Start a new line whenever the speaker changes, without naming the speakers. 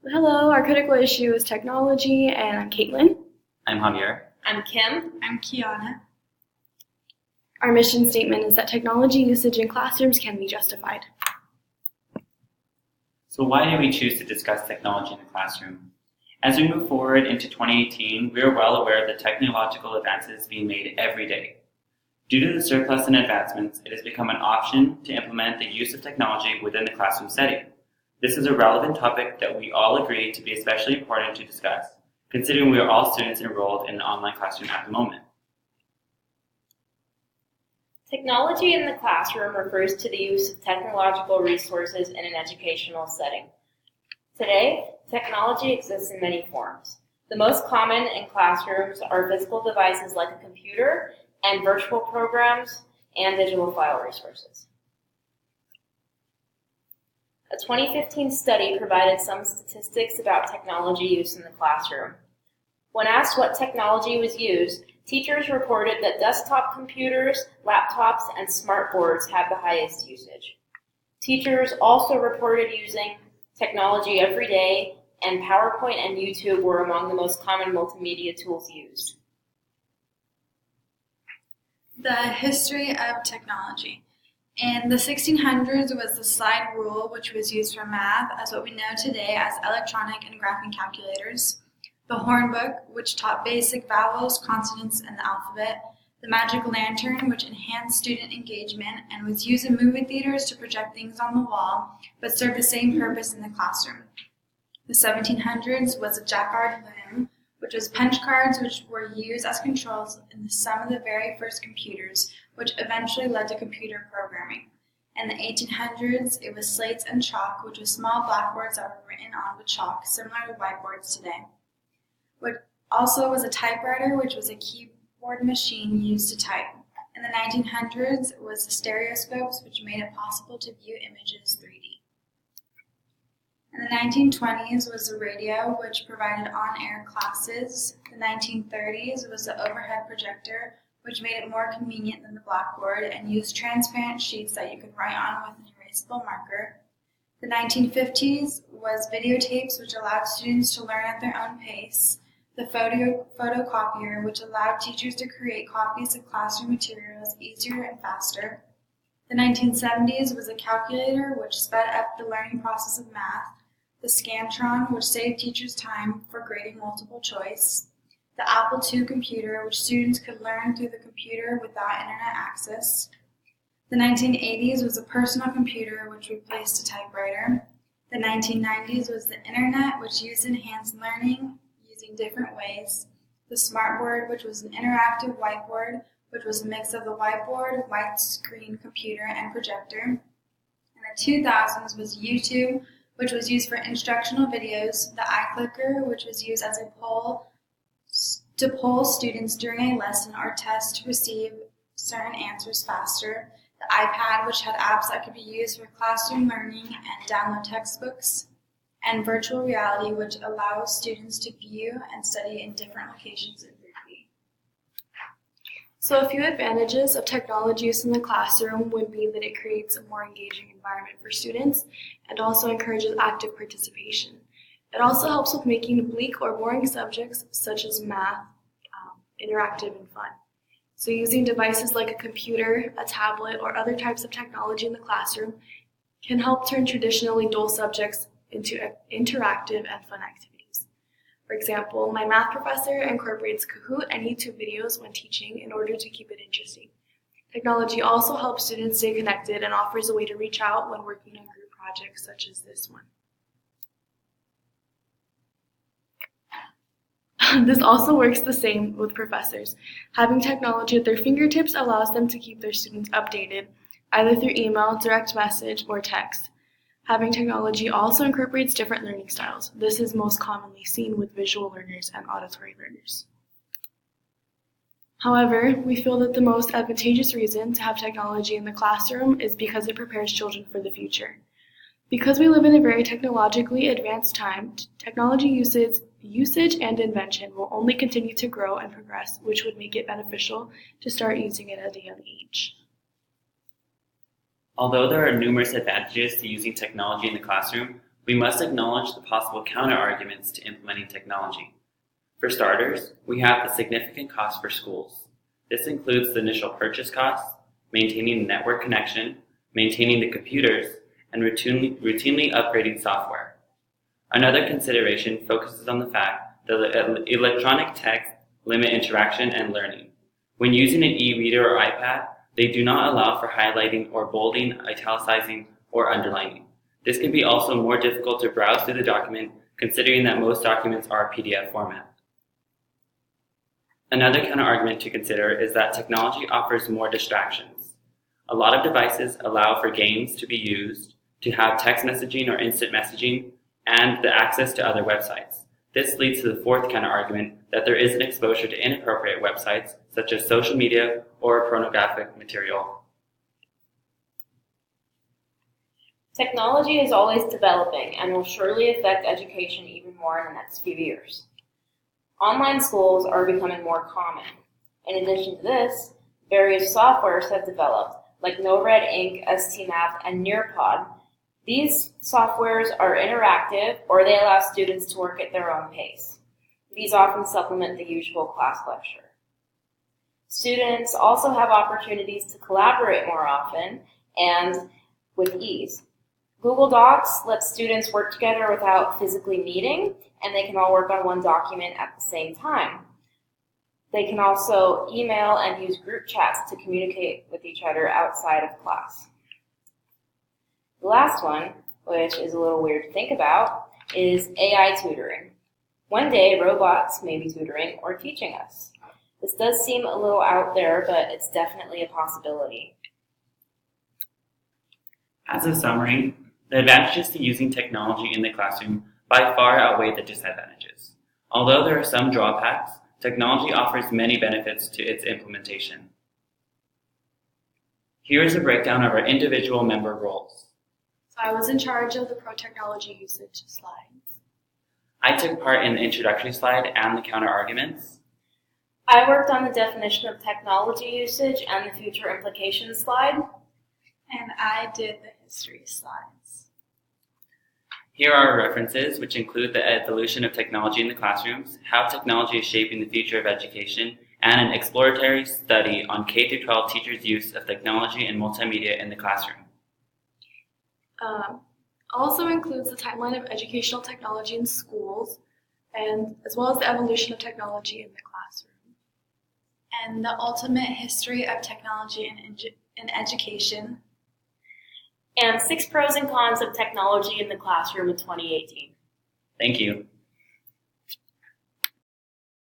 Hello, our critical issue is technology, and I'm Caitlin.
I'm Javier.
I'm Kim.
I'm Kiana.
Our mission statement is that technology usage in classrooms can be justified.
So why did we choose to discuss technology in the classroom? As we move forward into 2018, we are well aware of the technological advances being made every day. Due to the surplus in advancements, it has become an option to implement the use of technology within the classroom setting. This is a relevant topic that we all agree to be especially important to discuss, considering we are all students enrolled in an online classroom at the moment.
Technology in the classroom refers to the use of technological resources in an educational setting. Today, technology exists in many forms. The most common in classrooms are physical devices like a computer and virtual programs and digital file resources. A 2015 study provided some statistics about technology use in the classroom. When asked what technology was used, teachers reported that desktop computers, laptops, and smartboards had the highest usage. Teachers also reported using technology every day, and PowerPoint and YouTube were among the most common multimedia tools used.
The history of technology. In the 1600s was the slide rule, which was used for math as what we know today as electronic and graphing calculators. The hornbook, which taught basic vowels, consonants, and the alphabet. The magic lantern, which enhanced student engagement and was used in movie theaters to project things on the wall, but served the same purpose in the classroom. The 1700s was the jacquard loom, which was punch cards which were used as controls in some of the very first computers, which eventually led to computer programming. In the 1800s, it was slates and chalk, which was small blackboards that were written on with chalk, similar to whiteboards today. What also was a typewriter, which was a keyboard machine used to type. In the 1900s, it was the stereoscopes, which made it possible to view images 3D. In the 1920s was the radio, which provided on-air classes. The 1930s was the overhead projector, which made it more convenient than the blackboard and used transparent sheets that you could write on with an erasable marker. The 1950s was videotapes, which allowed students to learn at their own pace. The photocopier, which allowed teachers to create copies of classroom materials easier and faster. The 1970s was a calculator, which sped up the learning process of math. The Scantron, which saved teachers time for grading multiple choice. The Apple II computer, which students could learn through the computer without internet access. The 1980s was a personal computer, which replaced a typewriter. The 1990s was the internet, which used enhanced learning using different ways. The smartboard, which was an interactive whiteboard, which was a mix of the whiteboard, widescreen computer, and projector. In the 2000s was YouTube, which was used for instructional videos. The iClicker, which was used as a poll to poll students during a lesson or test to receive certain answers faster. The iPad, which had apps that could be used for classroom learning and download textbooks. And virtual reality, which allows students to view and study in different locations in 3D.
So a few advantages of technology use in the classroom would be that it creates a more engaging environment for students and also encourages active participation. It also helps with making bleak or boring subjects such as math interactive and fun. So using devices like a computer, a tablet, or other types of technology in the classroom can help turn traditionally dull subjects into interactive and fun activities. For example, my math professor incorporates Kahoot and YouTube videos when teaching in order to keep it interesting. Technology also helps students stay connected and offers a way to reach out when working on group projects such as this one. This also works the same with professors. Having technology at their fingertips allows them to keep their students updated, either through email, direct message, or text. Having technology also incorporates different learning styles. This is most commonly seen with visual learners and auditory learners. However, we feel that the most advantageous reason to have technology in the classroom is because it prepares children for the future. Because we live in a very technologically advanced time, technology usage and invention will only continue to grow and progress, which would make it beneficial to start using it at a young age.
Although there are numerous advantages to using technology in the classroom, we must acknowledge the possible counter-arguments to implementing technology. For starters, we have the significant cost for schools. This includes the initial purchase costs, maintaining the network connection, maintaining the computers, and routinely upgrading software. Another consideration focuses on the fact that electronic texts limit interaction and learning. When using an e-reader or iPad, they do not allow for highlighting or bolding, italicizing, or underlining. This can be also more difficult to browse through the document, considering that most documents are PDF format. Another counterargument to consider is that technology offers more distractions. A lot of devices allow for games to be used, to have text messaging or instant messaging, and the access to other websites. This leads to the fourth counterargument that there is an exposure to inappropriate websites, such as social media or pornographic material.
Technology is always developing and will surely affect education even more in the next few years. Online schools are becoming more common. In addition to this, various softwares have developed, like NoRed Inc., STMath, and Nearpod. These softwares are interactive, or they allow students to work at their own pace. These often supplement the usual class lecture. Students also have opportunities to collaborate more often and with ease. Google Docs lets students work together without physically meeting, and they can all work on one document at the same time. They can also email and use group chats to communicate with each other outside of class. The last one, which is a little weird to think about, is AI tutoring. One day, robots may be tutoring or teaching us. This does seem a little out there, but it's definitely a possibility.
As a summary, the advantages to using technology in the classroom by far outweigh the disadvantages. Although there are some drawbacks, technology offers many benefits to its implementation. Here is a breakdown of our individual member roles.
So I was in charge of the pro-technology usage slides.
I took part in the introductory slide and the counter-arguments.
I worked on the definition of technology usage and the future implications slide.
And I did the history slides.
Here are our references, which include the evolution of technology in the classrooms, how technology is shaping the future of education, and an exploratory study on K-12 teachers' use of technology and multimedia in the classroom.
Also includes the timeline of educational technology in schools, and as well as the evolution of technology in the classroom.
And the ultimate history of technology in education.
And 6 pros and cons of technology in the classroom in 2018.
Thank you.